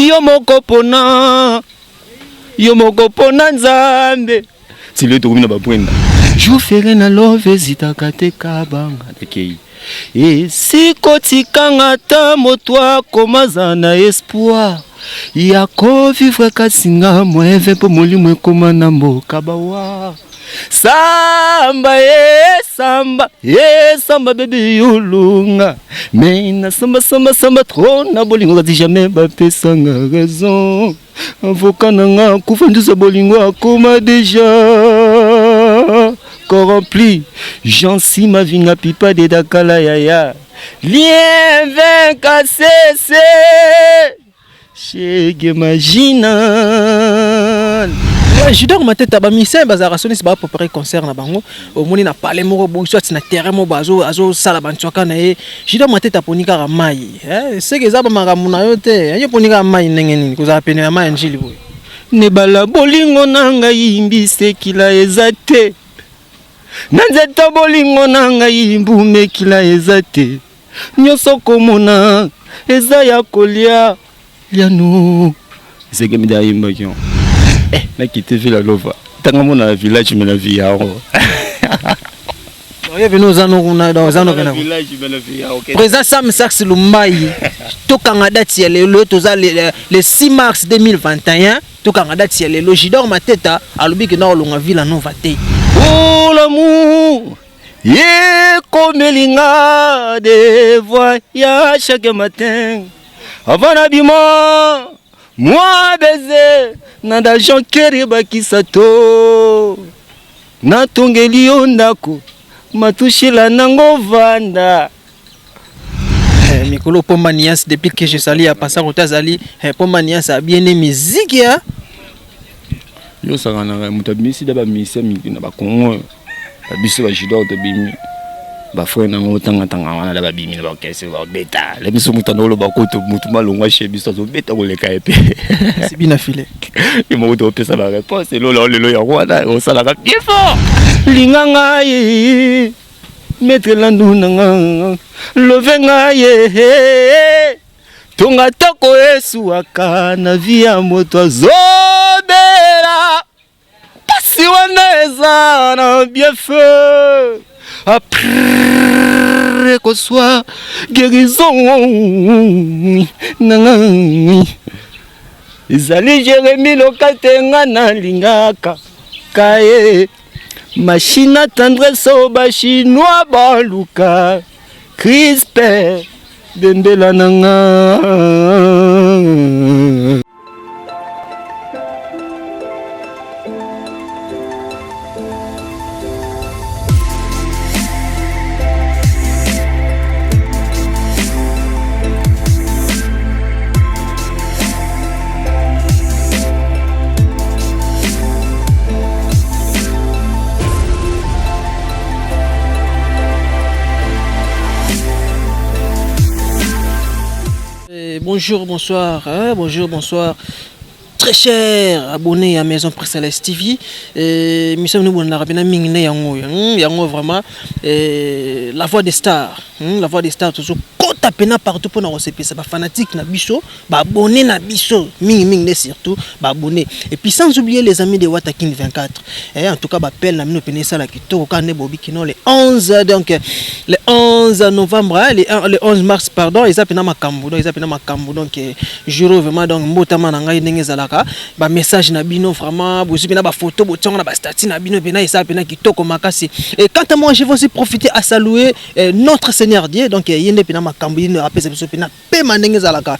yo moko pona nzambe sile to kumina bapwenda je ferai na love zitaka te kabanga dekei et si kotikanga ta motwa komaza na espoir ya ko vivre kasinga mweve po molimo ekoma na mboka bawa samba bébé yolunga mais na samba trop na bolingo kati jamais bapesanga raison avocat nanga kufandusa bolingo akoma déjà corrempli j'en ma vinga pipa de dakala yaya lien vainca cessé chege marginal. Jidor ma tête ba mission bazara sonisi ba préparer concert na bango omoni na parler moko bo soit na terrain mo bazo azo sala banchoka na ye Jidor ma tête aponika ka mai c'est que za ba makamu na yo te yo ponika mai ndenge nini koza pene ya mai njili boy ne bala bolingo nanga yimbise kila ezate nanzeta bolingo nanga yimbume kila ezate nyoso komona eza ya kolia liano c'est que me da yimbakion na quitté Villa Lova. Tant que mon village, me la vie à Président Sam Sax Lumbai, tout Canada, le 6 mars 2021, tout Canada, le logidor ma tête à l'obique dans la Villa Nova. Oh l'amour, yé comme l'inga de voyage chaque matin. Avant l'habillement, moi baiser. Nada Jean Keriba Kisato na tongeli ondako matushila nango vanda Mikolo Pomba Nias depuis que je sali à passer au Tazali Pomba Nias a bien aimé musique ya yo sakana mutabisi daba misi na ba Kongo biso ba jidor de bimi ba frère nango tanga wana daba bimi na ba kese ba beta le biso mutandolo ba koto mutu malongwa chez biso zo beta ko leka epe c'est bien affilé et mo to pesa la réponse et lolo ya rwanda on sala ka bien fort linganga ye mettre la ndunanga lovenga ye tonga toko esu akana via moto zobera pasi wana ezana bien feu après qu'on soit guérison nanga Zali Jérémy lokatenga na lingaka kaye machine tendresse oba chinois baluka Crispe dembela nanga. Bonjour, bonsoir, bonsoir. Très cher abonné à Maison Presse TV. Nous sommes nous la yango vraiment la voix des stars, toujours kota pena partout pour nous recevoir ça fanatique na biso, ba abonné na biso, ming surtout ba abonné. Et puis sans oublier les amis de Watakin 24. En tout cas ba appel na mino pena ça la kitoko kané bobi kino le 11 donc le 11 novembre le 11 mars pardon, ils appellent makambo donc juro vraiment donc mbotama na ngai ndenge zalaka ba message na bino vraiment bozi pena ba photo botonga na ba statut na bino pena ça pena kitoko makasi. Et quant à moi je vais aussi profiter à saluer notre Seigneur Dieu donc yende pena makambo yende apesa biso pena pema ndenge zalaka.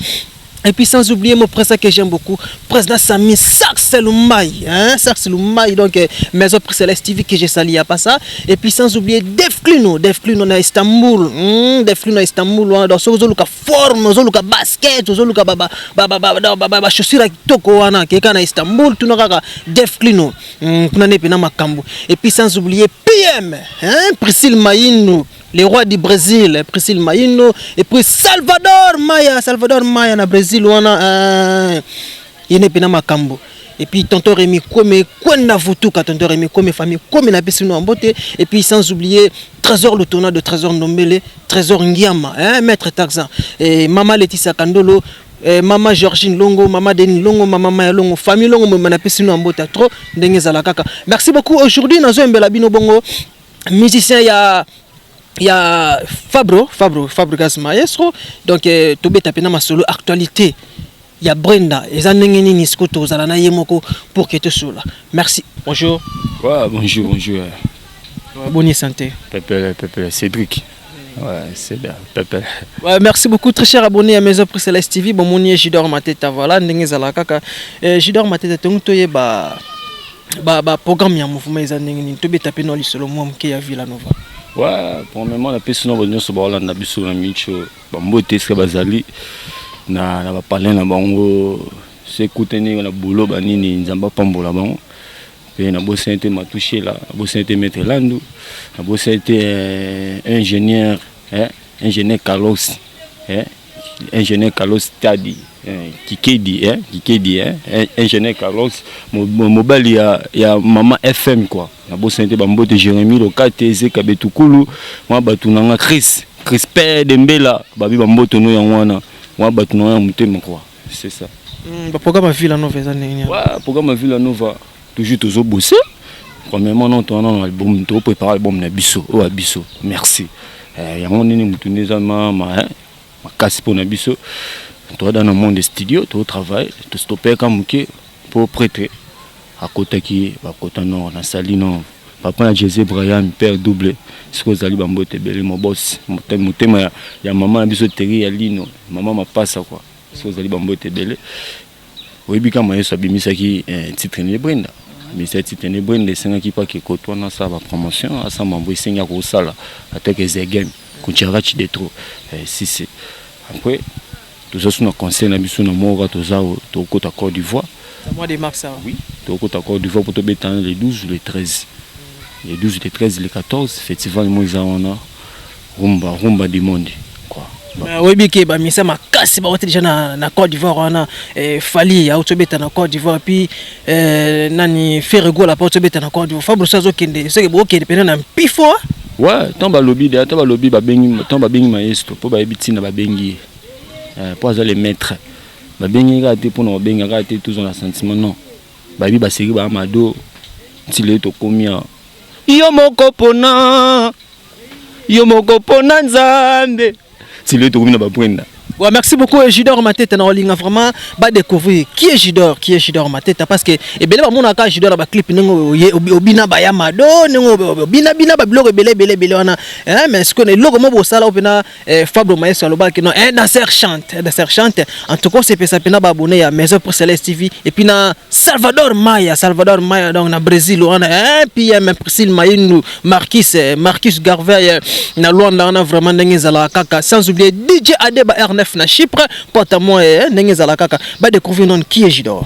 Et puis sans oublier mon président que j'aime beaucoup, président Sami Sax Lumbai, donc Maison Presse TV que j'ai sali à pas ça. Et puis sans oublier Def Cluno na Istanbul, Def Cluno à Istanbul, dans ce zoluka forme, zoluka basket, zoluka baba chaussure toko wana keka na Istanbul, tout n'aura Def Cluno, kuna nepe na makambo. Et puis sans oublier PM, Priscille Maïno, les rois du Brésil, Priscille Maïno, et puis Salvador Maya na Brésil wana yene pena makambo. Et puis tonton Rémi Kome Kwenda Vutuka, tonton Rémi Kome famille Kome na pesino en beauté. Et puis sans oublier Trésor le tournoi de Trésor Nombele, Trésor Ngiama, maître Taxan, et Maman Laetitia Kandolo, Maman Georgine Longo, Maman Denis Longo, Maman Maya Longo, famille Longo, Maman Pesino Ambota trop, Ndenge Zalakaka. Merci beaucoup. Aujourd'hui, dans un Belabino Bongo, musicien, il y a Fabregas Maestro. Donc, Tobé Tapena ma solo actualité. Il y a Brenda, et Zanengeni Niskoto, Zalana Yemoko pour que tu sois là. Merci. Bonjour. Ouais, bonjour. Bonne santé. Pépé, Cédric. Ouais, c'est bien, Pépé. Ouais, merci beaucoup, très cher abonné à Maison Prix Céleste TV. Bon, mon Jidor Mateta, voilà, Ndenge Zalakaka. Jidor Mateta, tu as programme ya mouvement Zanengeni. Tu as tapé dans le solo moi qui a Villanova. Ouais, premièrement, la personne va venir sur Barlanda, Bisso, la Micho, Bambote, Skabazali. Na parler na bango c'est coutenir na boulot banini nzamba pambola bango pe na bossa été m'a touché là bossa été maître Landu na bossa été ingénieur Carlos ingénieur Carlos Tadi Kikedi ingénieur Carlos mobali ya Mama FM quoi na bossa été bambote Jérémy Lokate Kabetukulu moi batunanga Chris Père Dembela babi bambote no yangwana c'est ça. Pourquoi ma ville à Nova? Ouais, pourquoi ma ville à Nova? Toujours toujours bosser. Premièrement, non, ton album, tu prépares l'album Nabiso. Oh, Abiso. Merci. Il y a mon nez, ma casse pour Nabiso. Tu dans le monde des studios, tu travailles, tu stoppes comme pour prêter. À côté qui, à côté nord, dans Salino. Papa na José Brian, père double. Ce que Zali Bambo te belé, mon boss. Mon thème, il y a maman Abiso Terry, à Lino. Maman m'a pas ça quoi. Ce que Zali Bambo te belé. Oui, bien quand moi je suis habillé, ça qui titre ne Brenda. Mais c'est titre ne Brenda, c'est un qui pas qui côtoie dans sa promotion. À ça m'envoie signer au sala. Avec les game. Quand tu rates de trop. Si c'est. Après, tout ça sur nos conseils, Nabiso na Mora, tout ça, au côté à Côte d'Ivoire. C'est moi des marques ça. Oui. Au côté à Côte d'Ivoire pour te mettre les 12 ou les 13. Les 12, les 13, les 14, festival Moïsawana, Rumba du monde. Oui, bien que mais ça m'a cassé, bah déjà na Côte d'Ivoire, on a Fali, autobeta na Côte d'Ivoire, puis nani Ferrego la autobeta na Côte d'Ivoire. Fabre ça zokende, c'est que beaucoup de personnes en pifo. Ouais, tant ba lobby, ba bengi maestro, pour ba ebiti na ba bengi, pour les maîtres, ba bengi gâté pour nos bengi gâté tous on a sentiment non, ba bi ba série ba amado, tile to komia. Yo moko pona nzambe tile to komina ba Brenda. Ouais, merci beaucoup Jidor Mateta na olinga vraiment ba découvrir qui est Jidor Mateta parce que et belé ba mona ka Jidor ba clip ngo obina ba ya mado ngo bina ba blog belé wana mais ce qu'on est logo mo bo sala opena Fabio Maestro loba que non danser chante en tout cas c'est ça pena ba abonné à Maison Prix Céleste TV et puis na Salvador Maya donc na Brésil on puis même Priscille Mayinu Marcus Garvey na Luanda on a vraiment ndenge zala kaka sans oublier DJ Adeba R9 na Chypre porte moi ndenge zala kaka ba découvrir non qui est Jidor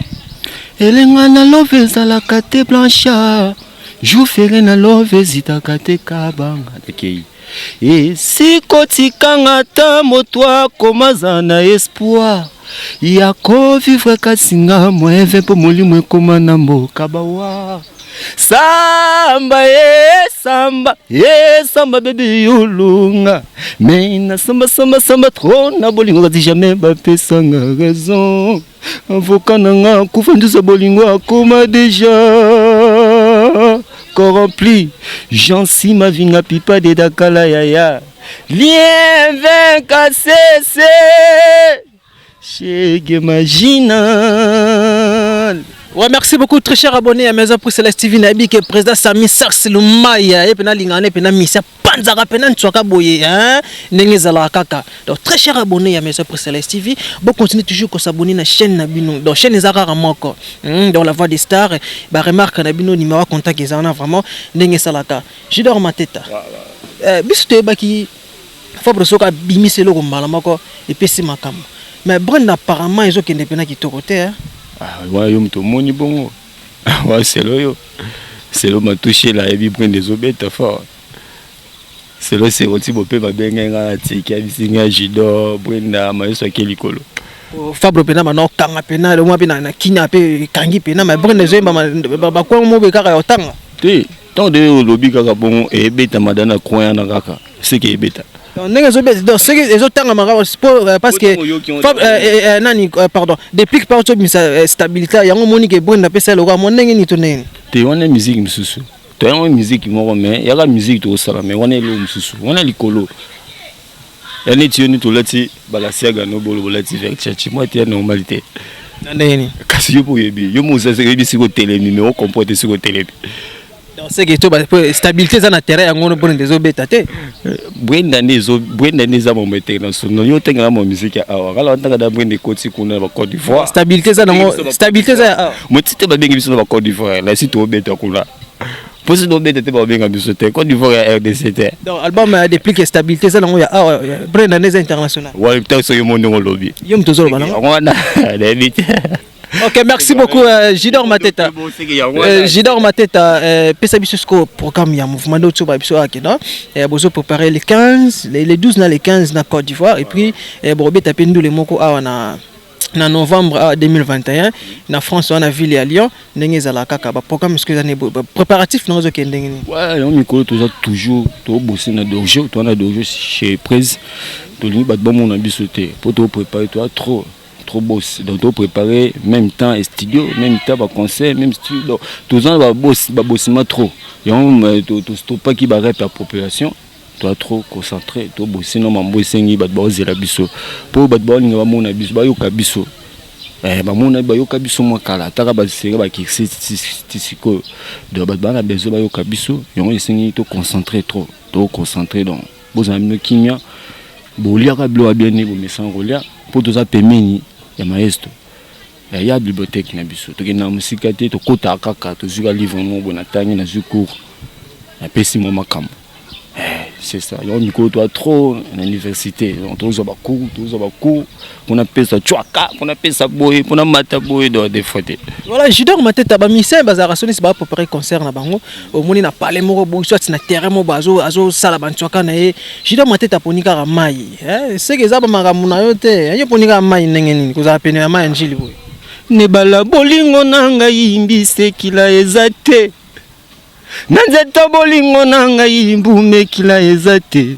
elenga na love zala kate blancha jou feré na love zita kate kabanga tekei et si kotikanga ta motwa komaza na espoir yako vivre kasinga moeve po molimo ekoma na mboka bawa samba bébé yolunga mais na samba trop na bolingo di jamais ba pesanga raison avocat nanga kufandusa bolingo akoma déjà corrempli j'en ma vie na pipa de dakala yaya lien vainca cessé Chege marginal. Ouais, merci beaucoup, très cher abonné à Maison Prix Céleste TV. Nabi que président Sami Sars Lumaya et pena lingane pena misa panzara pena ntsoka boye hein nengezala kaka. Donc très cher abonné à Maison Prix Céleste TV, bon continuez toujours à s'abonner à chaîne Nabino. Donc chaîne Zara moko. Dans la voix des stars, bah remarque Nabino numéro contact ezana vraiment nengezala ka. Jidor Mateta. Biso baki Fabre soka bimiselo ko mbala moko et puis c'est makam. Mais Brenda apparemment ils ont qui ndepena ki tokote hein. Ah ouais, yo mto moni bongo. Ouais, c'est là yo. C'est là m'a touché là et puis prendre des obètes fort. C'est là c'est aussi bopé ba benga tiki bisinga Jidor Brenda ma so kelikolo. Fabre pena mano kanga pena le mwa pena na kinya pe kangi pena ma Brenda zo ba kwa mo be kaka yotanga. Té, tant de lobby kaka bon et beta madana croya na kaka. C'est que beta. ndenge donc ce que les autres parce que nani pardon depuis que par stabilité yango monique bonne pesa le roi ndenge ni tonene te wana musique msusu to yango musique moko mais yaka musique to sala mais wana lo msusu wana likolo yani tioni to lati balasiaga no bolo lati vers church moi te normalité ndeni kasi yo boyebi yo moza se yebi siko telemi mais on comporte siko telemi donc c'est que to stabilité za na terrain yango no bonne des obeta te bwenda neza mo mete na so no yo tenga mo musique awa kala ntaka da bwende koti kuna ba Côte d'Ivoire stabilité za awa mo tite ba bengi biso ba Côte d'Ivoire la site obeta kuna pour se nommer te ba benga biso te Côte d'Ivoire ya RDC te donc album déplique stabilité za ya awa brenda neza international wa peut-être so yo mo ndongo lobby yo mtozo ba na wana David. Ok, merci beaucoup Jidor Mateta. Jidor Mateta, pesa biso programme ya mouvement d'auto ba biso akena. Bozo préparer les 15, les 12 na les 15 na Côte d'Ivoire et puis borobé taper ndou les moko awa na novembre 2021 na France on a ville à Lyon ndenge za kaka ba programme ce que ça préparatif na zo kendenge ni. Ouais, on micro toujours to bosser na dojo, to na dojo chez Prez. To li ba bon mon biso te pour te préparer toi trop boss donc to préparer même temps studio même temps ba concert même studio tous ans ba bossima trop yon to stopper qui ba rep la population toi trop concentré to bosser non mambo sengi ba zela biso pour ba ninga ba mona biso ba yoka biso ba mona ba yoka biso mo kala taka ba sera ba kixi tisiko de ba na besoin ba yoka biso yon sengi to concentré trop to concentré donc bozamino kimia bolia ka blo bien ni bo mesan rolia pour tous ça pemeni ya maestro ya bibliothèque na biso to kena musika te to kota kaka to zuka livre mo bona tangi na zuku na pesi mo makam c'est ça yo miko to trop na université donc to zo ba cours on appelle ça chwaka on appelle ça boy on a mata boy do des fois voilà Jidor Mateta ba missin bazara sonisi ba préparer concert na bango au moni na parler mo bo soit na terrain mo bazo azo sala ban chwaka na ye Jidor Mateta ponika ka mai c'est que za ba makamu na yo te yo ponika mai ndenge nini ko za pene ya mai njili boy ne bala bolingo nanga yimbise kila ezate nanzeta bolingo nanga yimbume kila ezate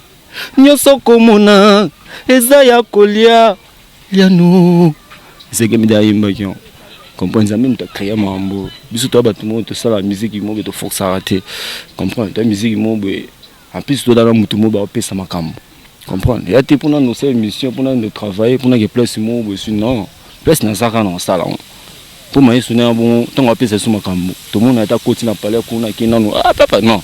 nyoso komona eza ya kolia liano zege mida yimba kion comprendre même ta créer mambo biso to batu mo to sala musique mo to force arrêter comprendre ta musique mo en plus to dans mutu mo ba pesa makambo comprendre ya te pona no se mission pona no travailler pona que place mo non place na saka na sala pour moi sonner bon tant on pesa suma makambo to mo na ta koti na palais kuna kina no papa non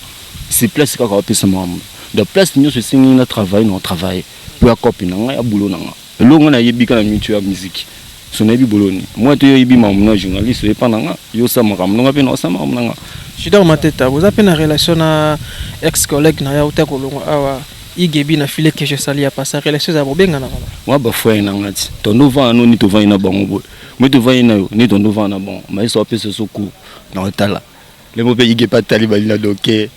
c'est place ka ka pesa makambo de place nous se singi na travail no travail pour ya copine na ya boulot na lo ngana yebika na mutu ya musique sonebi boloni moi to yebi mamuna journaliste et pendant yo sa makambo nga pe na sa makambo nga Jidor Mateta vous avez une relation na ex collègue na ya utako longo awa igebi na filet que je sali a passer relation za bobenga na bala moi ba foi na ngati to no va no ni to va ina bango bo moi to va ina yo ni to no va na bon mais so pese soko na otala le mo pe ige pa tali ba ina doke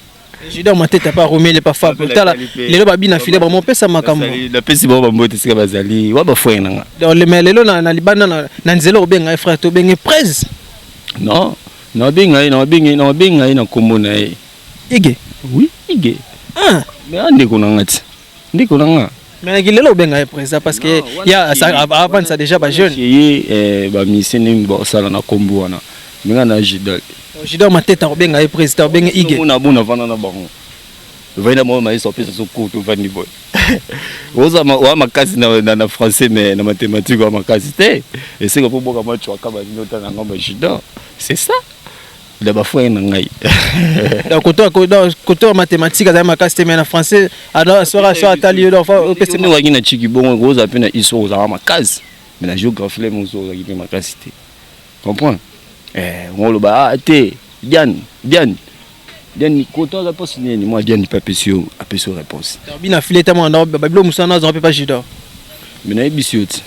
Jidor Mateta pas remet pas fable tala lelo ba bina filet ba mo pesa makambo la pesi ba mbote sika bazali wa ba foi na nga donc le melelo na libana na nzelo obenga frère to benga Prez non na benga na kombo na e ige oui ige mais ande ko ngati ndiko nga mais lelo benga Prez parce que ya ça avant ça déjà ba jeune ba misene ba sala na kombo wana minga na Jidor Mateta obenga président obenga ige mona bona vana na bango vaina mo mais so pesa so kutu vani boy oza wa makasi na français mais na mathématiques wa makasi te et c'est que pour boka ma chwaka ba nota na ngamba Jidor c'est ça de ba foi na ngai donc côté mathématiques za makasi te mais na français alors sera soit atali donc au PC ni wagi na chiki bongo oza pena iso oza makasi mais la géographie le mo zo za makasi te comprends on le bat Diane quand on réponse ni moi Diane pas pesio a pesio réponse bina fileta mo na babilo musana za pas Jidor mais na bisioti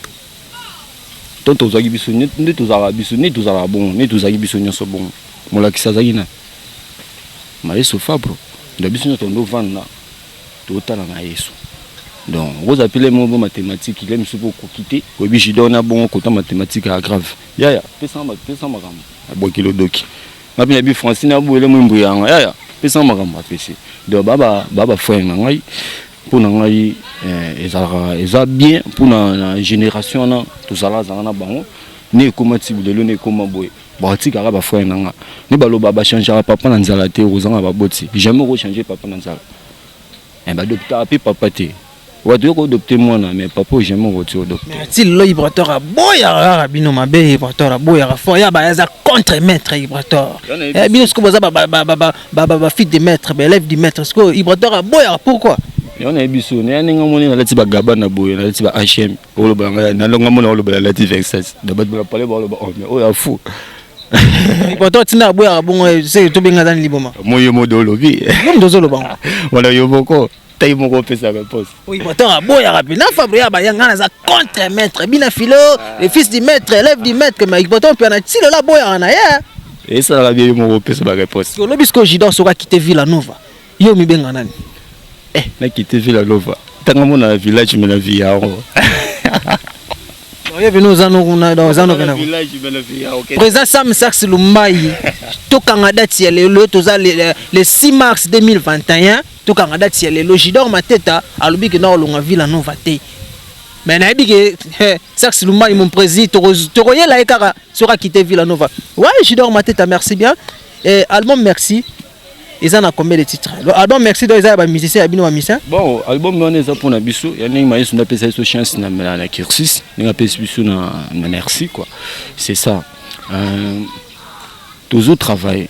tonto za biso ni to za biso ni to za bon ni to za biso nyoso bon mo la kisa za ina mais so fabro da biso to ndo vanda to tala na yesu donc vous appelez mon bon mathématique il aime se beaucoup quitter au bi Jidor na bon côté mathématique grave ya pesa makam bo kilo doki ngapi bi français na bo ele mwimbu yanga ya pesa makam apesi do baba frère na ngai pour ngai eza bien pour na génération na tozala na bango ne koma tibulelo ne koma boye batika ka ba frère nanga ne baloba ba changer papa na nzala te ozanga ba boti jamais ko changer papa na nzala ba docteur api papa te wa de ko docteur mwana mais papa jamais ko tu docteur mais si le vibrateur a boya bino mabe vibrateur a boya fort ya ba za contre maître vibrateur bino ce que boza ba fille de maître ba élève du maître ce que vibrateur a boya pourquoi on a biso ne ninga moni na lati ba gaba na boye na lati ba HM o lo ba na longa mona o lo ba lati Versace de ba parler ba lo ba o ya fou vibrateur tina boya bongo c'est to benga dans liboma moyo modolobi ngom dozolo bango wala yo boko tay moko pesa réponse oui vibrateur boya rapide na fabriya ba yanga na za contre maître bina philo le fils du maître élève du maître mais vibrateur pe na tilo la boya na ya et ça la bien moko pesa ba réponse lo bisko Jidor soka quitter Villanova yo mi benga nani na quitté Villanova tanga mona village mais la vie ya il y avait nos anneaux président Sam Sax Lumbai to kanga date le 6 mars 2021 to kanga date le Jidor Mateta alobi que na olonga Villanova te mais na bige Sax Lumbai mon président to royela ekara sera quitter Villanova ouais Jidor Mateta merci bien et album merci. Ils en ont combien de titres? L'album merci donc ils ont musicien à bino musicien. Bon, album on est pour na biso, il y a une maïs on appelle ça sur chance na Kirsis, on appelle biso na merci quoi. C'est ça. Toujours travailler.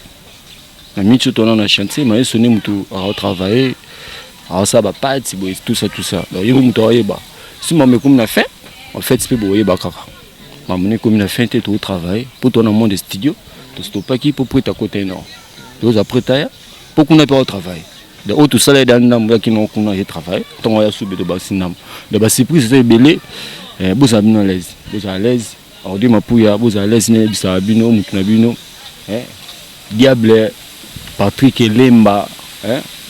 Na mitu tona na chanter, maïs on est mutu à travailler. Alors ça va pas être tout ça. Donc il mutu ayeba. Si moi me comme na fait, en fait c'est pour ayeba kaka. Mamone comme na fait tout travail pour ton monde de studio, to stopper qui pour prêter à côté non. Donc après taille pour qu'on ait pas au travail. De tout ça, les gens qui n'ont pas de travail, tant qu'il y a sous de bassinam. De bas surprise, c'est belé. Vous avez à l'aise. Vous à l'aise. Alors dis-moi pour y vous à l'aise. Ne bisa bino, mutunabino. Diable Patrick Lemba.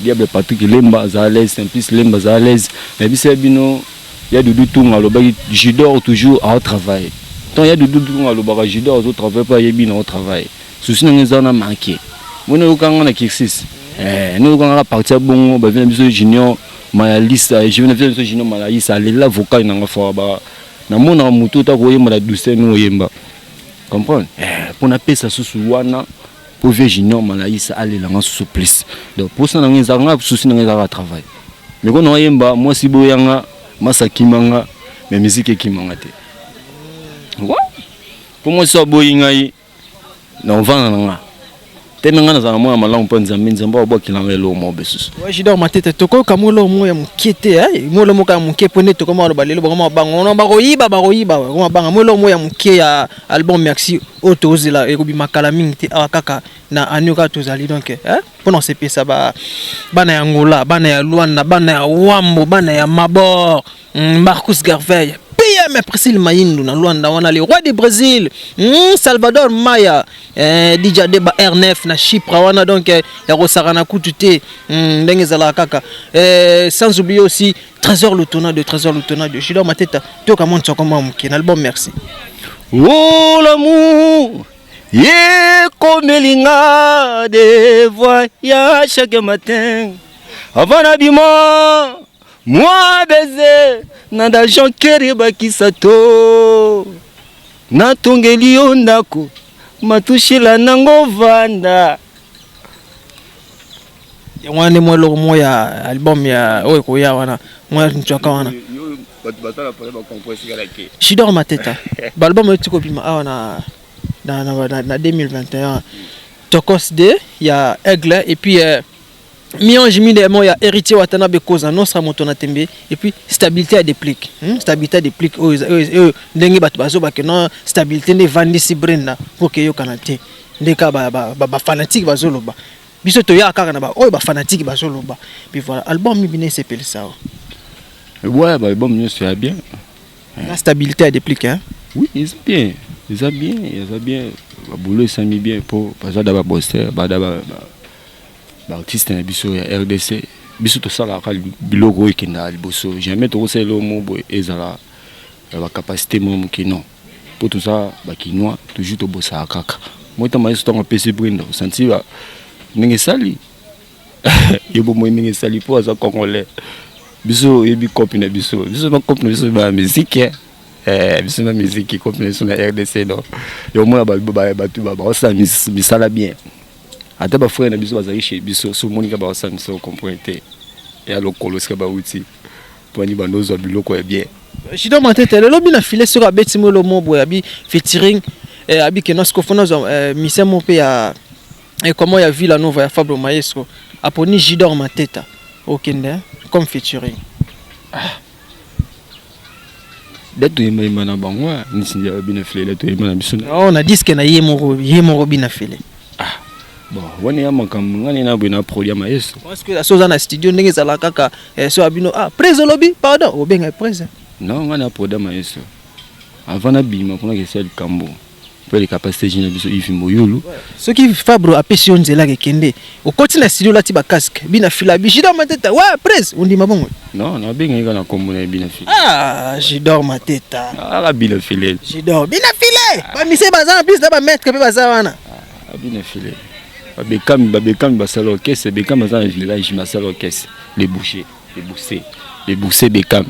Diable Patrick Lemba, à l'aise. Simplice Lemba, à l'aise. Mais bisa bino, il y a du tout dans le bagage. J'adore toujours au travail. Tant il y a du tout dans le bagage, j'adore au travail pas y bien au travail. Ceci nous en a manqué. Moi nous quand on a Kirsis. Nous quand on a parti bon, ben viens junior, ma liste, je viens de junior ma liste, aller l'avocat n'a pas fait bah, na mon amuto ta voyer ma douceur nous yemba, comprendre? Pour na pesa sous wana, pour ver junior ma liste aller là en sous plus. Donc pour ça nous avons souci nous avons travail. Mais quand on yemba, moi si boyanga, masaki manga, mais musique qui manga te. Ouais. Pour moi ça boyinga, non vend tenanga na zana mwa malangu panza minzamba obokila ngelo mo besusu ouais Jidor Mateta toko kamulo mo ya mukete mo lo mo ka muke pone toko mo balelo ba bango no ba koyiba ko banga mo lo mo ya muke ya album merci otozila ekobi makala mingi kaka na anuka tozali donc pendant ces pesa bana ya Angola bana ya Luanda bana ya Wambo bana ya Mabor Marcus Garvey mais Priscille Mayindu na Luanda wana le roi du Brésil Salvador Maya DJ Deba R9 na Chypre wana donc ya Rosarana Kutute ndenge zala kaka sans oublier aussi Trésor Lutona de Jidor Mateta to kamon tsokoma mki na album merci. Oh l'amour yeah comme linga de voyage chaque matin avant l'habillement. Moi baiser nanda jonkeri bakisato na tongeli ondako matushila nango vanda ya wane mwelo moya album ya oyo ko ya wana mwa nchoka wana Jidor Mateta album yo tiko bima wana na 2021 Tokos 2 ya Aigle et puis Mionge Midemo ya héritier Watanabe Koza Nostra Motona Tembe et puis stabilité à déplique stabilité à déplique ndenge bato bazo ba que non stabilité ne vandi si brenda pour que yo kanate ndeka ba fanatique bazo loba biso to ya kaka na ba oyo ba fanatique bazo loba puis voilà album mi bine s'appelle ça ouais bah album mieux c'est bien la stabilité à déplique oui ils ont bien ba boulot ça mis bien pour parce que d'abord bosser ba d'abord l'artiste na biso ya RDC biso to sala ka biloko ekenda liboso jamais to sala mo boy ezala ba capacité mo kino pour tout ça ba kinois toujours to bossa kaka moi to maïs to nga PC Brindo senti ba ninge sali yebo mo ninge sali pour ça congolais biso yebi copine na biso ba copine biso ba musique biso na musique copine biso na RDC donc yo mo ba ça misala bien ata ba frère na biso bazali chez biso so monika ba ça miso comprendre et à lokolo ska ba outi pour ni bandozo biloko ya bien Jido Mateta le lobi na filé sur abeti mo lo mo boy abi featuring abi que nos cofonozo misemo pe ya et comment ya Villa Nova ya Fabio Maestro aponi Jido Mateta okende comme featuring d'être yema na bango ni sinja bina filé d'être yema na biso on a dit que na yemo bina filé bon wani ya makambo ngani na bina produit Maestro parce que la soza na studio ndenge za la kaka so abino presse lobby pardon obenga presse non ngani na produit Maestro avant na bima pour que c'est le cambo pour les capacités de biso Yves Moyulu ce qui Fabro a pesi onzela ke kende au côté na studio lati ba casque bina fila bi Jido Mateta ouais presse on dit mabongo non na benga na kombo na bina filé Jido Mateta bina filé Jido bina filé ba mise bazana plus da ba mettre pe bazana bina filé Bekam basalo orchestre Bekam dans un village basalo orchestre les bouchers Bekam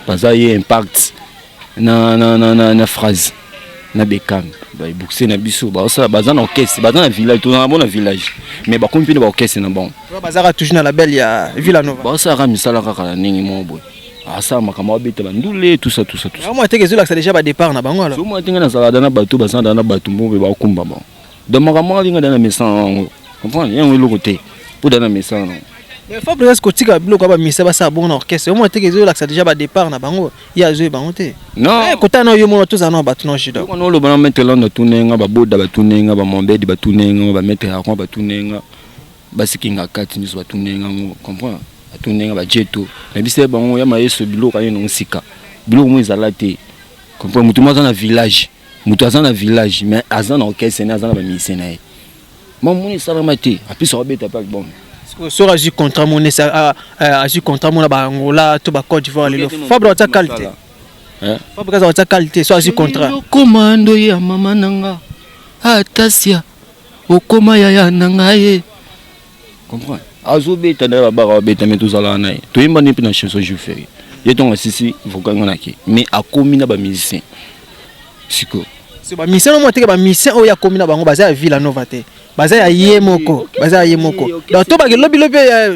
parce qu'il y a impact na phrase na Bekam les bouchers na biso ça bazan orchestre bazan village tout dans bon village mais ba compagnie ba orchestre na bon bazara toujours na label ya Villa Nova ça ra misala kaka ningi mo boy ça makama beta bandule tout ça moi te kezo la ça déjà ba départ na bango alors moi tinga na salada na bateau bazan na bateau mbo ba kumba bon donc makama linga na messant comprendre y'a un autre côté pour donner un message non mais faut presque que tu as bloqué ba message ba ça bon orchestre au moins te kezo la ça déjà ba départ na bango ya zo bango te non kota na yo mo tous ana ba tuno Jido on lo ba mettre là na tunenga ba boda ba tunenga ba mombedi ba tunenga ba mettre à quoi ba tunenga ba sikinga kati ni ba tunenga comprendre ba tunenga ba jeto mais bise bango ya Maestro biloko ayi non sika biloko mo izalate comprendre mutu maza na village mais azana orchestre na azana ba musicien na mon moni salamate appi so beta pas bon so a eu contrat mon ça a eu contrat mon ba Angola to ba Côte d'Ivoire le Fabro ta qualité Fabro ta qualité so a eu contrat commando ya mama nanga atasia okoma ya nanga ye comprends azo beta na ba beta mais tous ala na to yimba ni pina chanson je fais ye tonga sisi vokanga na ki mais akomi na ba musicien siko c'est ba musicien mo te ba musicien o ya komi na bango baza Villa Nova te baza ya yemoko donc to ba ke lobi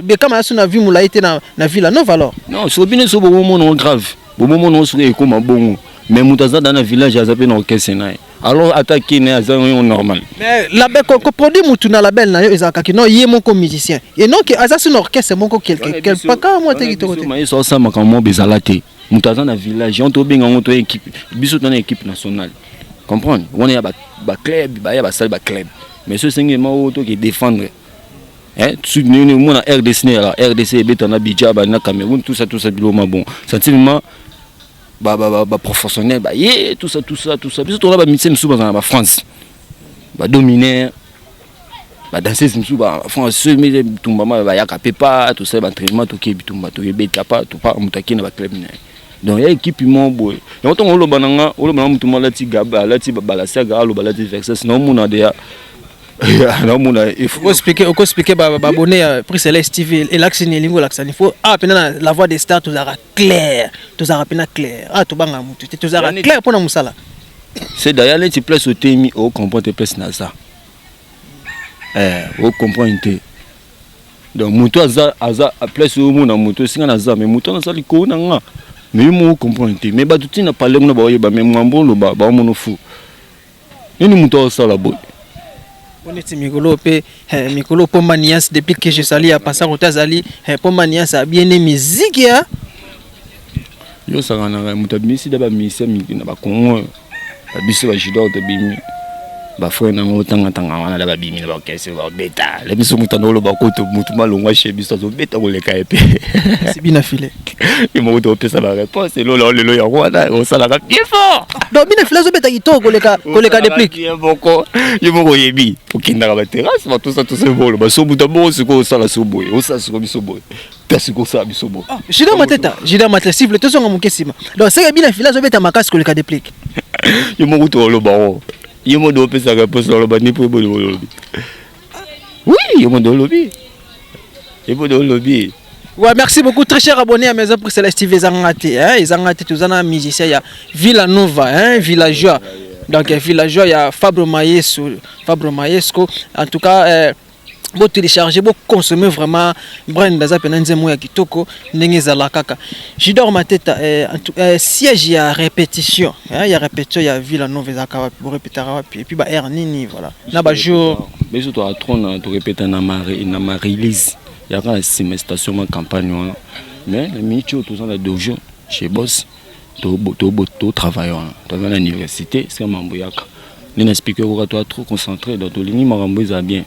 Bekam asu na vie mulaite na Villa Nova alors non so bine so bo mono grave bo mono so e koma bongo mais mutaza dans le village azape na orchestre na alors attaquer na azan normal mais la be ko produit mutu na label na yo ezaka ki non yemoko musicien et non que azasu na orchestre moko quelque pas ka mo te ki to mais so ça makamo bezalate mutaza na village on to benga on to équipe biso to na équipe nationale comprendre on est ba club ba ya ba salle ba club mais ce singe ma auto qui défendre tu nous na RDC là RDC beta na Bidjaba na Cameroun tout ça bilo ma bon sentiment ba professionnel ba tout ça biso to na ba musicien musu ba France ba dominer ba danser musu ba France mais tumba ba ya kapepa tout ça ba entraînement to ke bitumba to beta pas to pas mutaki na ba club na donc il y a équipe mon boy et on le bananga on le bananga tout le monde là ti gaba là ti balasa ga lo balati versus non mon a déjà non mon a il faut expliquer ba abonné à Prix Céleste TV et l'accent lingo l'accent il faut pena la voix des stars tous ara clair to banga mutu tous ara clair pour na musala c'est d'ailleurs les place au temi au comprendre place na ça au comprendre donc mutu aza place au mon na mutu singa na za mais mutu na sali ko na nga mais moi comprendre mais ba tout na parler na ba yeba mais mwambo lo ba mono fou ni mutu ça la boy on est mikolo pe mikolo pomba nias depuis que je sali à passer au tazali pomba nias a bien aimé musique ya yo sanga na mutu bisi da ba misi na ba kongo biso ba Jido to bimi ba frère na ngotanga wana da ba bimi na ba kese ba beta le biso mutu no lo ba ko to mutu malongwa chez biso zo beta ko le ka epe c'est bien affilé et mo to pesa la réponse lo ya rwanda o sala ka bien fort donc bien affilé zo beta kito ko le ka déplique bien boko yo mo yebi pour kinda ba terrasse ba tout ça bolo ba so mutu bo se ko sala so boy o sa so biso boy pesi ko sa biso boy Jido Mateta cible to songa mukesima donc c'est bien affilé zo beta makasi ko le ka déplique yo mo to lo ba yo mo do pesa ka poso lo ba ni po bo lo oui yo mo do lobby Ouais, merci beaucoup, très cher abonné à Maison pour Céleste TV. Ils ont tous un musicien, il y a Villanova, villageois. Donc, villageois, il y a Fabro Maesco. En tout cas, vous téléchargez, vous consommez vraiment. Brand Daza Penanzemo ya Kitoko, Nengezala Kaka. Je dors ma tête, siège, il y a répétition. Il y a répétition, il y a Villanova, pour répéter, et puis, Ernini, voilà. Là, jour. Mais surtout, à Tron, tu répètes na ma release. Il y a quand même station ma campagne. Mais les métiers, tout ça, la dojo, chez Boss, tu travailles. Tu vas à l'université, c'est un mambouyaka. Les speakers, tu es trop concentré dans ton ligne, marambo, ça bien.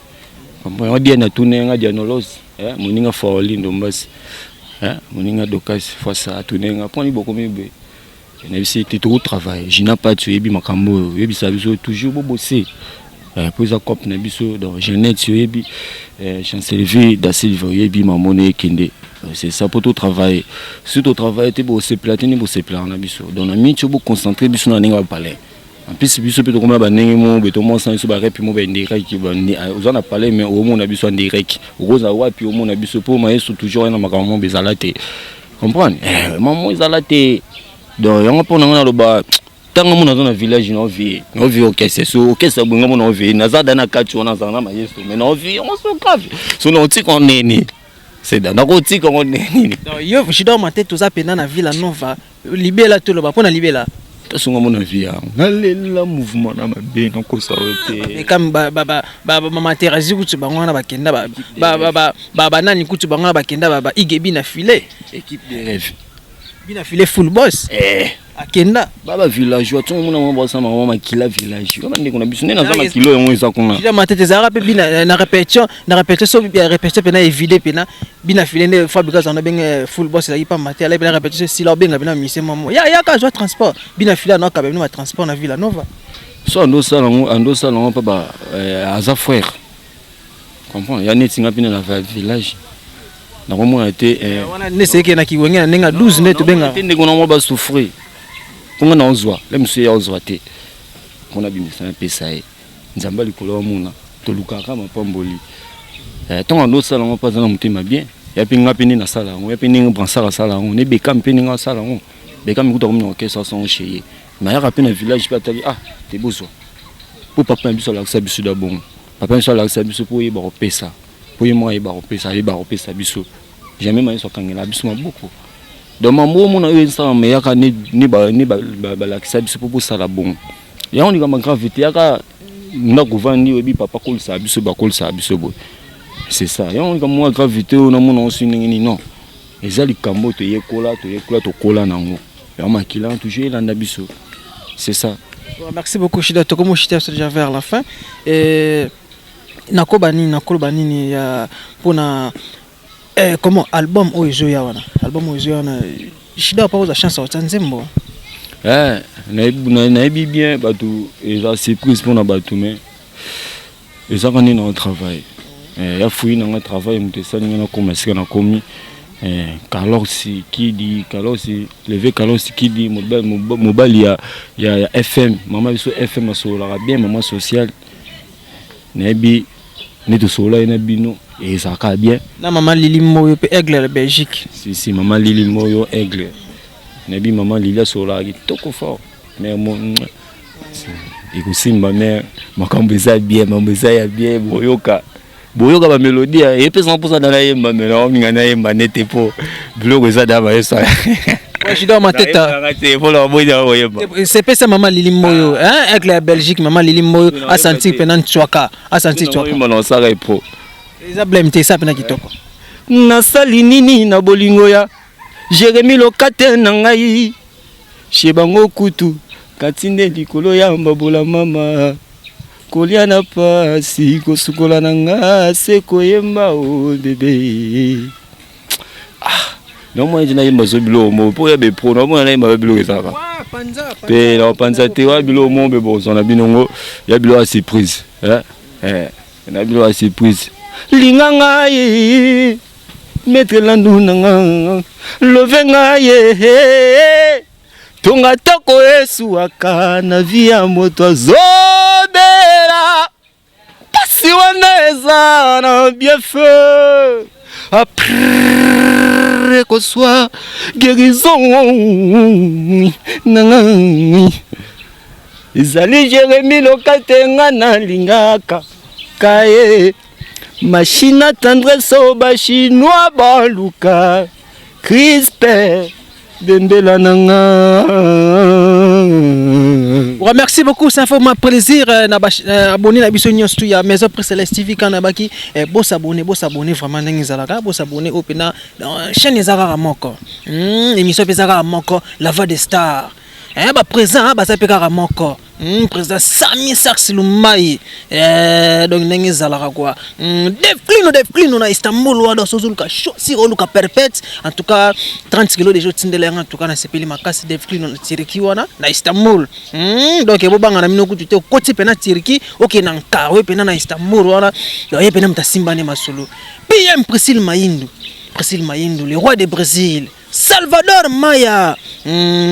On dit na tourner nga dianolose moninga faoli ndombasi moninga dokas fois ça tourner nga poni beaucoup mieux na bisi te trop travail je n'ai pas tué bi makambo yebi ça biso toujours bosser pour ça cop na biso donc jeunesse yebi chancelier da Silva yebi mamone kende c'est ça pour tout travail si tu travailles tu bosser platine bosser plan na biso donc na mi tu bo concentrer biso na ninga parler. En plus, biso peut comme ba nengemo beto mo sanso ba rep mo ba ndira ki ba ni ozana parler mais au monde biso ndirek roza wa puis au monde biso pour maïso toujours na makambo bezalate comprendre maman ezalate donc yango pona na loba tanga mo na zona village no vie okese so okese bunga mo no vie na zada na kati ona zana maïso mais no vie on so grave so no ti kon neni c'est dans ko ti kon neni donc yo je dors ma tête tout ça pena na Villanova libela to loba pona libela songa mon avis ngalela mouvement na mabe na ko saote et comme mama Thérèse kutu bango na bakenda ba nani kutu bango na bakenda ba igebi na filet équipe de rêve bina filet full boss akenda baba villageois tout monde na bossa mama makila village baba ndeko na biso na za makilo yango eza kuna ila matete zara pe bina na répétition so bien répétition pena évidé pena bina filet ne fabrication on a bien full boss la pas maté la bina répétition si la benga bina mise maman ya ka joie transport bina filet na ka bina transport na Villanova so ando salon papa aza frère comprends ya netinga pena na village na comment été wana nese ke na kiwenga nenga 12 neto benga ndeko na mo ba souffrir konga na ozwa le monsieur ya ozwa te kona bimisa na pesa ye nzamba likolo wa muna to lukaka mapamboli tonga ndo sala ngo pas na mutima bien ya pinga pini na sala ngo ya pini ngo bransala sala ngo ne bekam pini ngo sala ngo bekam kuta komno ke sa son cheye na ya rapena village pa tali te bozo pour papa biso la sa biso da bon papa biso la sa biso pour yeba pesa pour yema yeba pesa biso jamais ma so kangela biso maboko donc maman mon a eu ça mais yaka ni la kisa biso pour ça la bon ya on dit comme gravité yaka na gouvani webi papa kol sa biso ba kol sa biso bo c'est ça ya on dit comme moi gravité on a mon aussi ni non ezali kambo to yekola to kola nango ya makila toujours là na biso c'est ça. Merci beaucoup Shida Tokomo Shida déjà vers la fin et nakobani ya pona comment album oizoya wana Shida pas aux chance au Nzembo na bien batu eza surprise pour na batu mais eza quand on travail ya fouille na travail mutesa na commerce na komi Carlos qui dit mobile ya FM maman biso FM asola bien maman social nebi ne to sola ina bino et ça va bien na maman Lili Moyo pe Aigle la Belgique si maman Lili Moyo Aigle nebi maman Lili sola qui toko fort mais mon et aussi ma mère makambo za bien mambo za ya bien boyoka ba mélodie et pe 100% dans la yemba mais là on ngana yemba nete po blogo za da ba ça je dois ma tête c'est pas ça maman Lili Moyo avec la Belgique maman Lili Moyo a senti pendant Tswaka non ça repro ils a blemté ça pendant kitoko na sali nini na bolingo ya Jérémy Lokate na ngai shebango kutu katinde likolo ya mbabola mama kolia na pasi kosukola na nga se koyemba o bébé non moi je n'ai pas zo bilo mo pour ya be pro non moi na ma bilo ça va pe la panza te wa bilo mo be bon na binongo ya bilo a surprise na bilo a surprise linganga ye mettre la nduna lovenga ye tonga toko Yesu akana via moto zobela pasi wana eza na bien feu après prière que soit guérison nanga ezali Jérémie Lokatenga na lingaka kae machine tendresse au chinois baluka Crispin Dembela nanga. Merci beaucoup, ça fait ma plaisir abonner à Bissonnion Studio Maison Presse TV quand nabaki boss abonné vraiment n'engizalaka boss abonné au pena chaîne ezara moko émission ezara moko la voix des stars ba présent ba sapeka moko président Sami Sax Lumbai donc n'engizalaka quoi Deflino na Istanbul wa sozuluka si oluka perpète en tout cas 30 kg de jotindele en tout cas na sepeli makasi Deflino na Tiriki wana na Istanbul donc ebo banga na minoku tute koti pena Tiriki OK na nkawe pena na Istanbul wana yo pena mtasimba ne masolo PM Priscille Mayindu le roi de Brésil Salvador Maya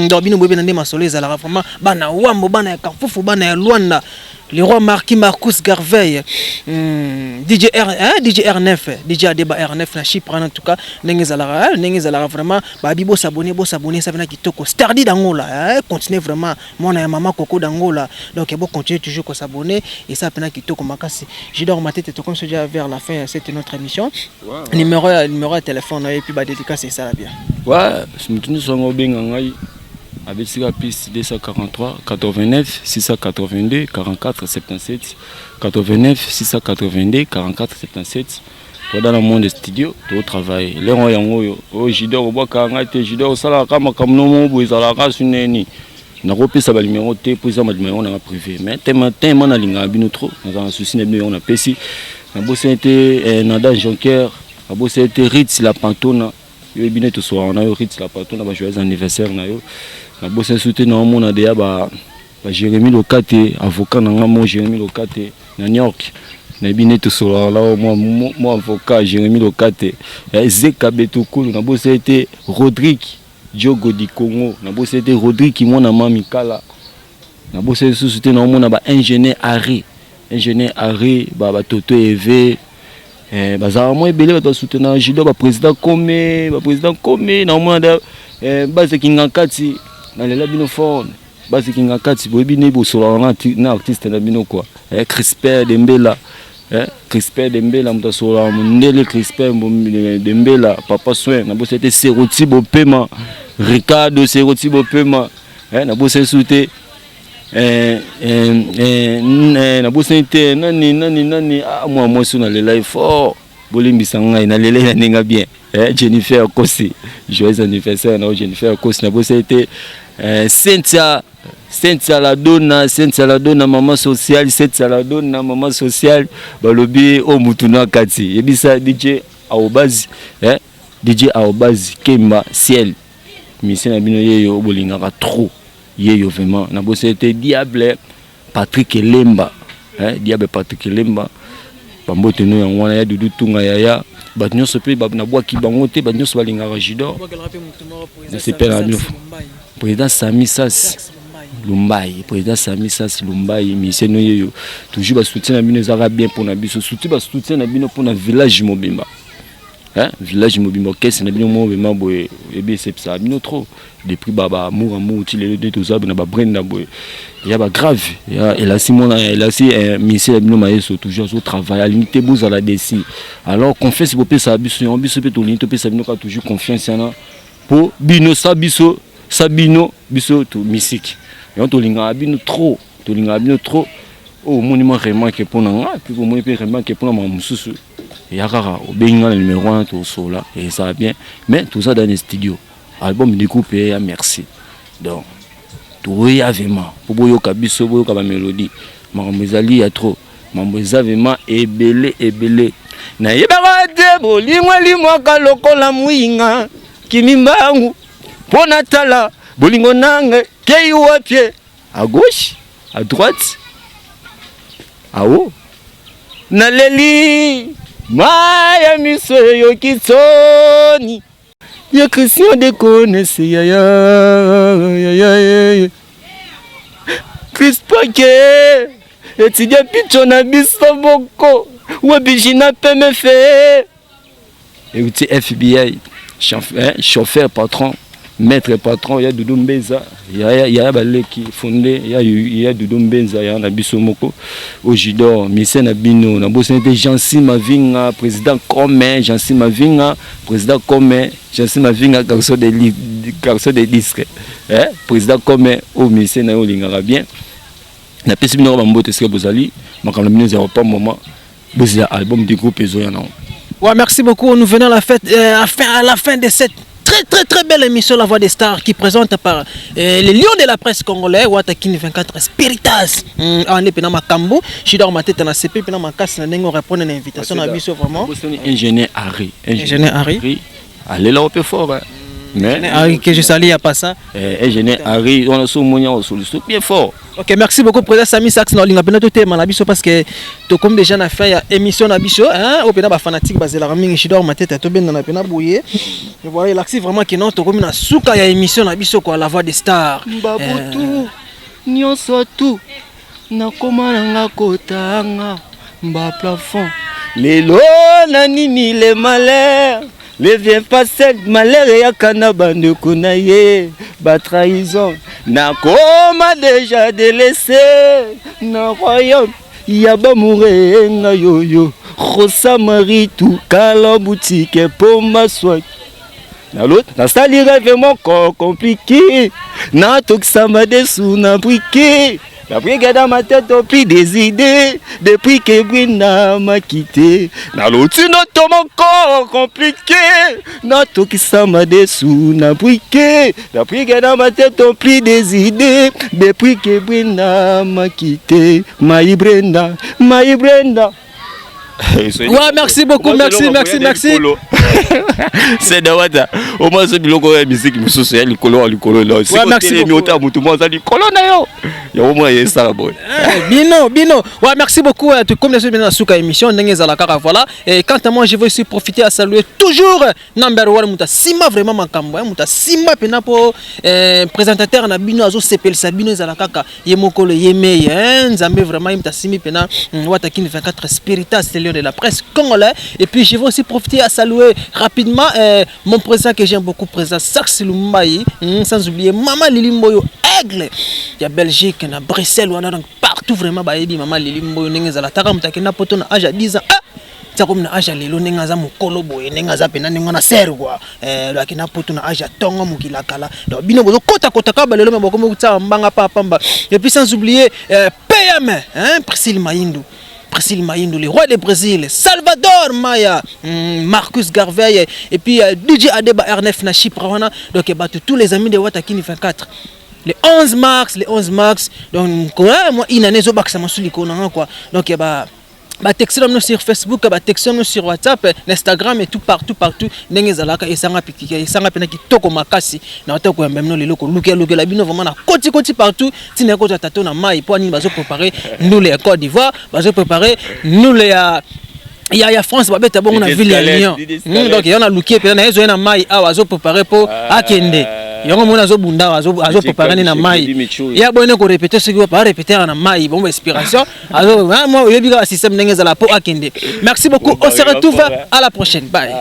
donc bino bobe na ndema masolo ezala vraiment bana wambo bana ya Kafufu bana ya Luanda le roi Marcus Garvey DJ R9 DJ Adeba R9 na Chypre en tout cas n'engezala vraiment babi bo s'abonner ça vient kitoko Stardy d'Angola continuez vraiment mon maman Coco d'Angola donc bon continuer toujours à s'abonner et ça vient kitoko makasi je dors ma tête comme déjà vers la fin c'était notre émission numéro de téléphone et puis ba dédicace c'est ça bien ouais je me tourne sur ngobenga ngai avec la piste 243 89 682 44 77 89 682 44 77 toi dans le monde de studio tu travailles les gens yango o jidor boka ngate jidor sala kama kamno mo ezala ka suneni na kopesa ba numéro te pour ça ma numéro na privé mais tellement na linga bino trop dans un souci na bino on a pesi na bosse était Nada Jonker na bosse était Ritz la Pantona yo bino to soir on a Ritz la Pantona ba joyeux anniversaire na yo na bosse soutenir na mona de ba Jérémie Lokate avocat na ngamo Jérémie Lokate na New York na bino to soir là moi avocat Jérémie Lokate Zeka Betokolo na bosse était Rodrigue Diogo di Congo na bosse était Rodrigue mona mamikala na bosse soutenir na mona ba ingénieur Harry ba Toto EV bazara moi belé ba soutenir judo ba président comme na mona base kingakati na lela bino phone base kingakati bo bino bo solo na artiste na bino quoi Crispin Dembela mta solo ndele Crispin Dembela papa soin na bo c'était Seroti Bopema Ricardo Seroti Bopema na bo c'est souté na bo c'était nani moi sur na lela fort bolimbisa ngai na lela ninga bien Jennifer Kosi joyeux anniversaire na Jennifer Kosi na bo c'était Cynthia Ladonna maman sociale balobi o mutuna kati yebisa DJ Aobazi Kemba Ciel mission na bino yeyo bolingaka trop yeyo vraiment na bo c'était Diable Patrick Lemba bambote no yango wana ya Dudu Tunga yaya bat nyonso pe na bwaki bango te bat nyonso balingaka jidor c'est pas la président Sami Sas Lumbai mission no yeyo toujours ba soutien na bino ezaka bien pour na biso soutien na bino pour na village mobimba village mobimba kese na bino mobimba boye ebi c'est ça bino trop depuis baba mouramu utile de tous na ba brenda boye ya ba grave ya mission na bino mayeso toujours au travail à l'unité boza la desi alors confiance bopé ça biso pe to l'unité pe ça bino ka toujours confiance yana pour bino sabino biso to musique et on to linga bino trop au monument vraiment que pour nga puis au monument vraiment que pour ma mususu et rara au benga le numéro 1 tout ça et ça va bien mais tout ça dans les studios album découpé à merci donc tout y a vraiment pour boyo kabiso boyo ka mélodie mamezali ya trop mameza vraiment ebele na yebaka te bolingwa limwa ka lokola muinga kimimbangu pona tala bolingo nange kei wapie à gauche à droite à haut naleli maya miso yo kitsoni ya Christian de connaisse ya Crispake etudia picho na biso boko wabijina pemefe et FBI chauffeur patron, maître patron, il y a Doudou Mbenza, il y a Baleki fondé, il y a Doudou Mbenza, il y a Nabiso Moko, au Jidor, Missé Nabino, Nabosé Jansi Mavinga, président commun, Jansi Mavinga, président commun, Jansi Mavinga, garçon des disques, président commun, au Missé Naolinga bien. Na pesi bino bambote ce que vous allez, makamla bino zéro pas moment, vous album du groupe Ezoyana. Ouais, merci beaucoup. Nous venons à la fin de cette très belle émission La Voix des Stars qui présente par les lions de la presse congolais Watakini 24 Spiritas. On est pena makambo, je suis dans ma tête na CP pena ma casse na nengo répondre à l'invitation à biso vraiment. Ingénieur Harry. Allez là au peu fort. Mais que je salue à pas ça. Ingénieur Harry, on a soumounia au sous bien fort. Ok, merci beaucoup président Sami Sax na linga pena to tema na biso parce que to comme déjà na fait émission na biso hein, au pena ba fanatique basé la mingi je dors ma tête to ben na pena bouyer. Et voilà, l'axi vraiment que non to comme na suka ya émission na biso quoi La Voix des Stars. Mbabutu nyonso tu na komanga kotanga mba plafond. Lelo na nini le malheur. Les viens passer malheur ya kana bande konaye ba trahison na koma déjà délaissé na royaume ya ba mourenga yoyo Rosa Marie tout kala boutique pour ma soie na l'autre na sali rêve mon corps compliqué na toksama dessous na briquet. La brigade dans ma tête au pli des idées. Depuis que Brina m'a quitté. Dans l'autre, notre mon corps compliqué. Notre qui s'en m'a dessous n'a briqué. La brigade dans ma tête au pli des idées. Depuis que Brina m'a quitté. Maï Brenda. Ouais, merci beaucoup, merci. C'est Dawada. Au moins, c'est biloko ya musique, c'est le color là. Ouais, merci beaucoup. Au moins, il y a ça, boy. Bino. Ouais, merci beaucoup. Comme les autres, Souka émission, voilà. Et quant à moi, je vais aussi profiter à saluer toujours number one, Mouta Sima, vraiment, Makambo. Mouta Sima, Penapo, présentateur, Nabino, Azo Sepel, Sabino, Zalakaka, Yemokolo, Yeme, Nzambe, vraiment, Mouta Simi, Pena, Watakini 24 Spiritas, c'est de la presse congolais. Et puis je vais aussi profiter à saluer rapidement mon président que j'aime beaucoup, président Sax Lumbayi, sans oublier Maman Lili Mboyo Aigle. Il y a Belgique, il y a Bruxelles, on a donc partout vraiment Maman Lili Mboyo Nengezala Taram Takena Poto na âge à 10 ans. Ça comme na âge à Lelo Nengaza Mukolo Boy Nengaza Pena Nengana Serwa. La Kena Poto na âge à Tonga Mukila Kala. Donc Bino Bozo Kota Kaba Lelo Maboko Mukta Mbanga Pamba. Et puis sans oublier PM, Priscille Maïndou. Priscille Maïndou, le roi du Brésil, Salvador Maya, Marcus Garvey, et puis DJ Adeba R9 na Chypre. Donc tous les amis de Watakini 24. Le 11 mars, donc moi une année zo baksa masuli kona quoi. Donc textez-nous sur Facebook, textez-nous sur WhatsApp, Instagram et tout partout. Nengezalaka et sanga pitika et sanga pena ki toko makasi na otako ya mbemno leloko luke la bino vraiment na koti partout. Tina ko tato na mai pour ni bazo préparer nous les Côte d'Ivoire, bazo préparer nous les il y a France babeta bon na ville ya Lyon. Donc il y en a luke pena na ezo na mai a bazo préparer pour akende. Yango mona zo bunda azo préparer na mai ya bonne ko répéter ce qui va répéter na mai bon inspiration azo moi yebi ka système nengeza la po akende. Merci beaucoup, on se retrouve à la prochaine, bye.